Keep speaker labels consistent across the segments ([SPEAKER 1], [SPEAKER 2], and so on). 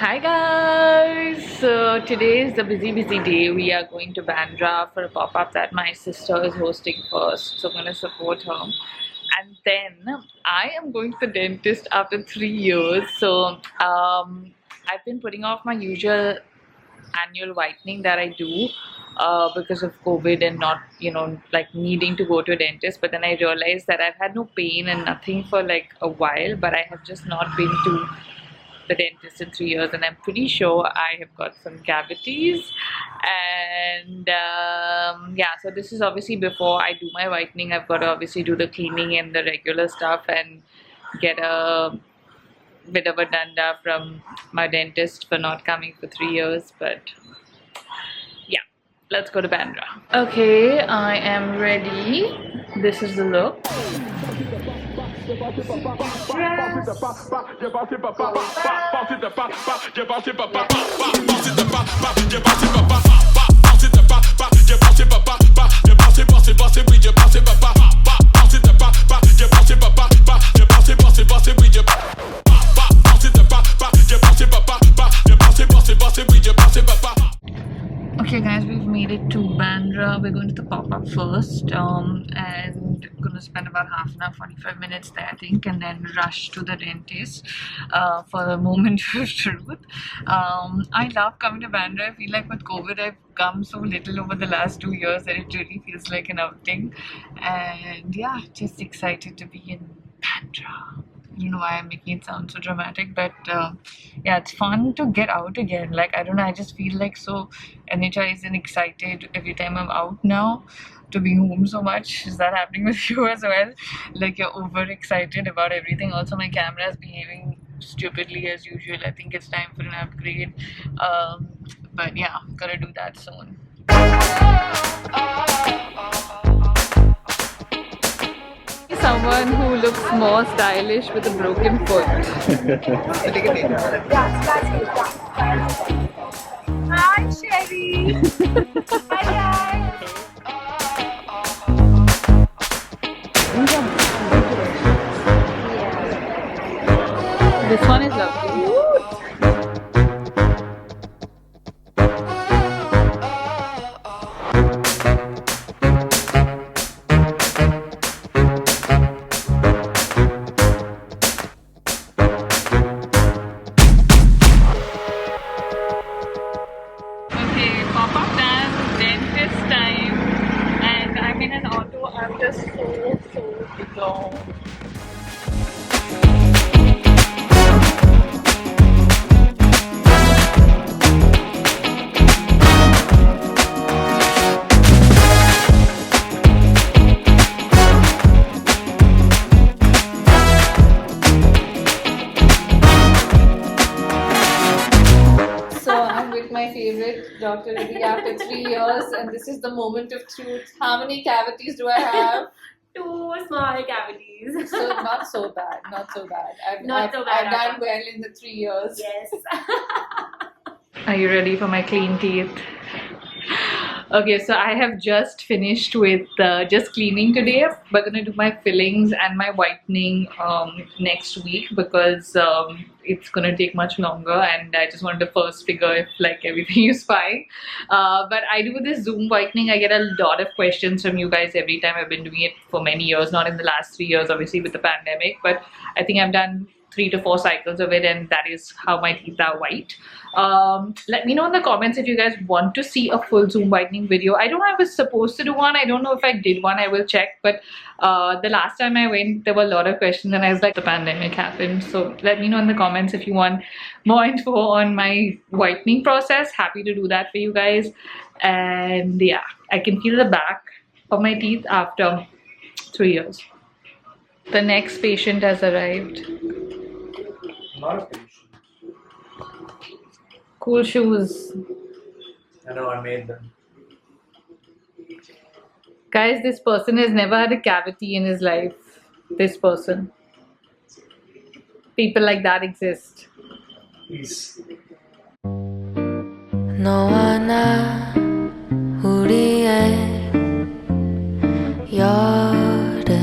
[SPEAKER 1] Hi guys! So today is the busy day. We are going to Bandra for a pop-up that my sister is hosting first. So I'm going to support her. And then I am going to the dentist after 3 years. So I've been putting off my usual annual whitening that I do because of COVID and not, like needing to go to a dentist. But then I realized that I've had no pain and nothing for like a while, but I have just not been to the dentist in 3 years, and I'm pretty sure I have got some cavities. And yeah, so this is obviously before I do my whitening. I've got to obviously do the cleaning and the regular stuff and get a bit of a danda from my dentist for not coming for 3 years. But yeah, let's go to Bandra. Okay, I am ready. This is the look. Okay guys, we've made it to Bandra. We're going to the pop-up first and gonna spend about half an hour, 45 minutes there I think, and then rush to the dentist for the moment of truth. I love coming to Bandra. I feel like with COVID I've come so little over the last 2 years that it really feels like an outing, and yeah, just excited to be in Bandra. I don't know why I'm making it sound so dramatic, but yeah, it's fun to get out again. Like, I don't know, I just feel like so energized and excited every time I'm out now to be home so much. Is that happening with you as well? Like, you're overexcited about everything. Also, my camera is behaving stupidly as usual. I think it's time for an upgrade. But yeah, gotta do that soon. Someone who looks more stylish with a broken foot. Hi, Sherry. Hi, guys. This one is lovely. After so long. So I'm with my favorite Dr. Riddhi after 3 years, and this is the moment of truth. How many cavities do I have?
[SPEAKER 2] 2 small cavities.
[SPEAKER 1] So not so bad. I've done well in the 3 years.
[SPEAKER 2] Yes.
[SPEAKER 1] Are you ready for my clean teeth? Okay, so I have just finished with just cleaning today. We're gonna do my fillings and my whitening next week because it's gonna take much longer, and I just wanted to first figure if like everything is fine. But I do this Zoom whitening. I get a lot of questions from you guys every time. I've been doing it for many years, not in the last 3 years, obviously with the pandemic, but I think I've done 3 to 4 cycles of it, and that is how my teeth are white. Let me know in the comments if you guys want to see a full Zoom whitening video. I don't know, I was supposed to do one. I don't know if I did one. I will check. But the last time I went, there were a lot of questions, and I was like, the pandemic happened. So let me know in the comments if you want more info on my whitening process. Happy to do that for you guys. And yeah, I can feel the back of my teeth after 3 years. The next patient has arrived.
[SPEAKER 3] Not a patient.
[SPEAKER 1] Cool shoes.
[SPEAKER 3] I know, I made them.
[SPEAKER 1] Guys, this person has never had a cavity in his life. This person. People like that exist.
[SPEAKER 3] Please.
[SPEAKER 4] 너와 나 우리의 여름밤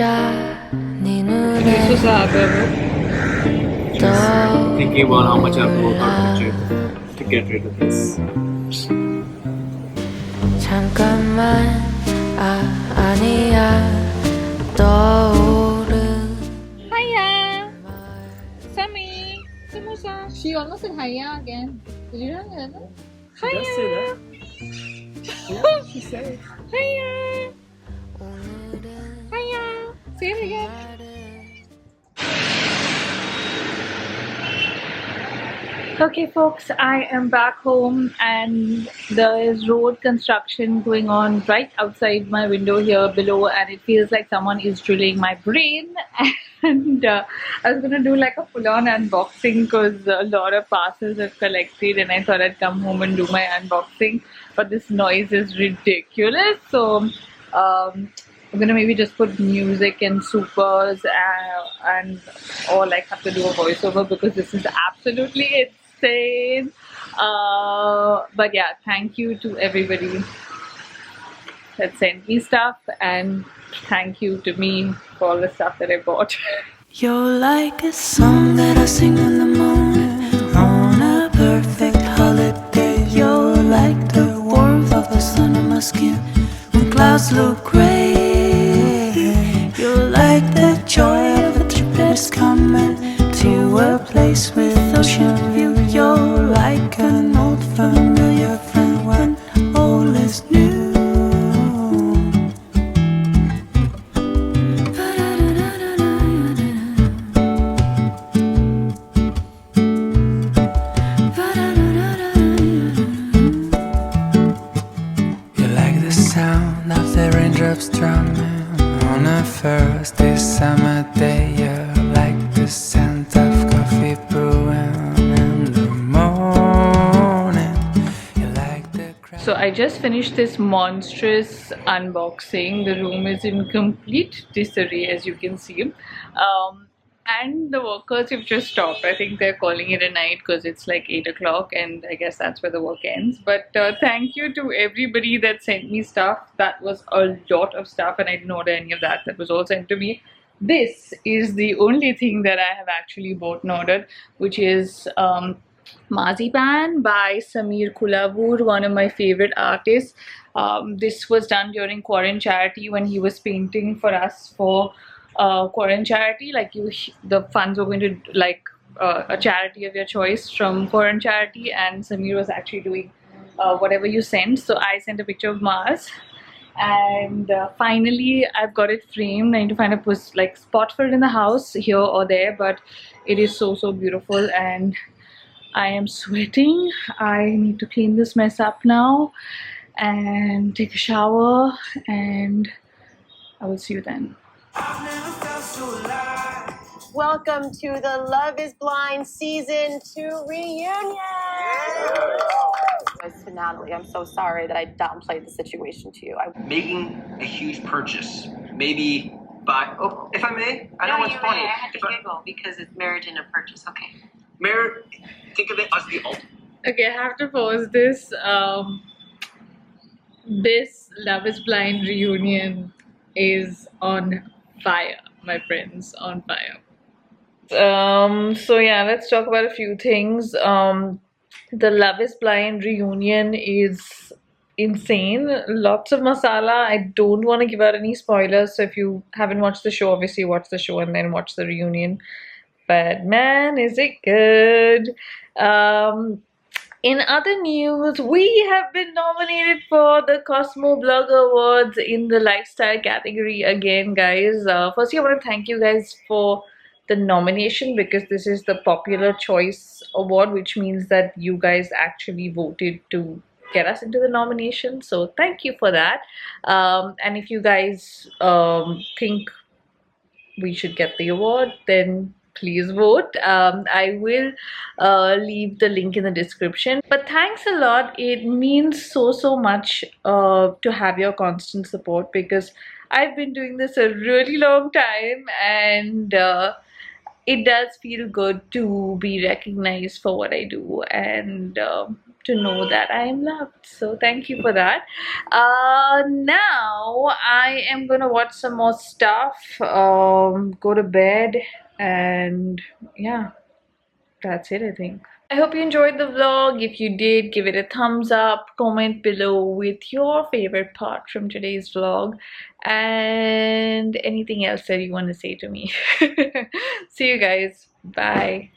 [SPEAKER 4] 네
[SPEAKER 1] This
[SPEAKER 4] 눈에
[SPEAKER 1] was Sagar.
[SPEAKER 3] Thinking about how much I have to work out to get rid of this.
[SPEAKER 4] 잠깐만 아니야 떠오른
[SPEAKER 1] Hiya! Sammy! Samosa! She almost said hiya again. Did you hear that?
[SPEAKER 3] Hiya! Say that. Yeah, she said it.
[SPEAKER 1] Hiya! Hiya! Say it again. Okay folks, I am back home and there is road construction going on right outside my window here below, and it feels like someone is drilling my brain. And I was gonna do like a full-on unboxing because a lot of parcels have collected and I thought I'd come home and do my unboxing, but this noise is ridiculous. So I'm gonna maybe just put music and supers and or like have to do a voiceover because this is absolutely insane. But yeah, thank you to everybody that sent me stuff, and thank you to me for all the stuff that I bought.
[SPEAKER 4] You're like a song that I sing in the morning on a perfect holiday. You're like the warmth of the sun on my skin when clouds look gray. You're like the joy of a trip that's coming to a place with ocean view. You're like an old familiar friend when all is new. Sound of the raindrops drumming on a first summer day. You're like the scent of coffee brewing in the morning. You're like the
[SPEAKER 1] So I just finished this monstrous unboxing. The room is in complete disarray, as you can see. And the workers have just stopped. I think they're calling it a night because it's like 8 o'clock and I guess that's where the work ends. But thank you to everybody that sent me stuff. That was a lot of stuff and I didn't order any of that. That was all sent to me. This is the only thing that I have actually bought and ordered, which is Marzipan by Sameer Kulavur, one of my favorite artists. This was done during Quarant Charity when he was painting for us for Quarant Charity. Like the funds were going to like a charity of your choice from Quarant Charity, and Sameer was actually doing whatever you sent. So I sent a picture of Mars, and finally I've got it framed. I need to find a like spot for it in the house here or there, but it is so beautiful and I am sweating. I need to clean this mess up now and take a shower, and I will see you then.
[SPEAKER 2] Welcome to the Love is Blind Season 2 reunion! To Natalie, I'm so sorry that I downplayed the situation to you.
[SPEAKER 5] Making a huge purchase, maybe buy. Oh, if I may, I know it's funny.
[SPEAKER 2] I had to giggle because it's marriage and a purchase. Okay.
[SPEAKER 5] Marriage, think of it as the ultimate.
[SPEAKER 1] Okay, I have to pause this. This Love is Blind reunion is on fire, my friends, on fire. So yeah, let's talk about a few things. The Love is Blind reunion is insane. Lots of masala. I don't want to give out any spoilers, so if you haven't watched the show, obviously watch the show and then watch the reunion. But man, is it good. In other news, we have been nominated for the COSMO Blog Awards in the lifestyle category again, guys. Firstly, I want to thank you guys for the nomination because this is the Popular Choice Award, which means that you guys actually voted to get us into the nomination. So thank you for that. And if you guys think we should get the award, then please vote. I will leave the link in the description. But thanks a lot. It means so much to have your constant support because I've been doing this a really long time, and it does feel good to be recognized for what I do. And to know that I am loved. So thank you for that. Now I am gonna watch some more stuff, go to bed, and yeah, that's it, I think. I hope you enjoyed the vlog. If you did, give it a thumbs up, comment below with your favorite part from today's vlog, and anything else that you want to say to me. See you guys. Bye.